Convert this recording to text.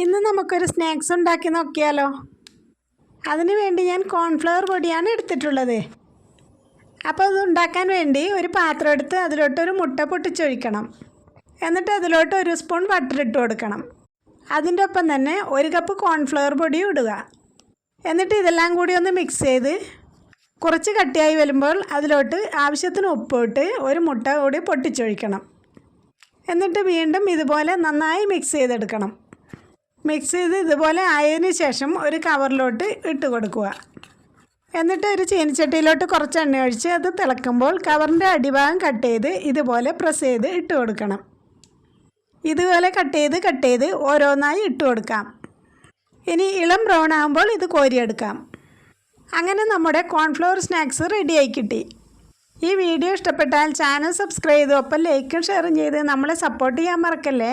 ഇന്ന് നമുക്കൊരു സ്നാക്സ് ഉണ്ടാക്കി നോക്കിയാലോ. അതിനു വേണ്ടി ഞാൻ കോൺഫ്ലവർ പൊടിയാണ് എടുത്തിട്ടുള്ളത്. അപ്പോൾ അത് ഉണ്ടാക്കാൻ വേണ്ടി ഒരു പാത്രം എടുത്ത് അതിലോട്ടൊരു മുട്ട പൊട്ടിച്ചൊഴിക്കണം. എന്നിട്ട് അതിലോട്ട് 1 സ്പൂൺ ബട്ടർ ഇട്ട് കൊടുക്കണം. അതിൻ്റെ ഒപ്പം തന്നെ 1 കപ്പ് കോൺഫ്ലവർ പൊടിയും ഇടുക. എന്നിട്ട് ഇതെല്ലാം കൂടി ഒന്ന് മിക്സ് ചെയ്ത് കുറച്ച് കട്ടിയായി വരുമ്പോൾ അതിലോട്ട് ആവശ്യത്തിന് ഉപ്പിട്ട് ഒരു മുട്ട കൂടി പൊട്ടിച്ചൊഴിക്കണം. എന്നിട്ട് വീണ്ടും ഇതുപോലെ നന്നായി മിക്സ് ചെയ്തെടുക്കണം. മിക്സ് ചെയ്ത് ഇതുപോലെ ആയതിനു ശേഷം ഒരു കവറിലോട്ട് ഇട്ട് കൊടുക്കുക. എന്നിട്ട് ഒരു ചീനിച്ചട്ടിയിലോട്ട് കുറച്ച് എണ്ണ ഒഴിച്ച് അത് തിളക്കുമ്പോൾ കവറിൻ്റെ അടിഭാഗം കട്ട് ചെയ്ത് ഇതുപോലെ പ്രസ് ചെയ്ത് ഇട്ട് കൊടുക്കണം. ഇതുപോലെ കട്ട് ചെയ്ത് ഓരോന്നായി ഇട്ട് കൊടുക്കാം. ഇനി ഇളം ബ്രൗൺ ആകുമ്പോൾ ഇത് കോരിയെടുക്കാം. അങ്ങനെ നമ്മുടെ കോൺഫ്ലവർ സ്നാക്സ് റെഡിയായി കിട്ടി. ഈ വീഡിയോ ഇഷ്ടപ്പെട്ടാൽ ചാനൽ സബ്സ്ക്രൈബ് ചെയ്ത് ഒപ്പം ലൈക്കും ഷെയറും ചെയ്ത് നമ്മളെ സപ്പോർട്ട് ചെയ്യാൻ മറക്കല്ലേ.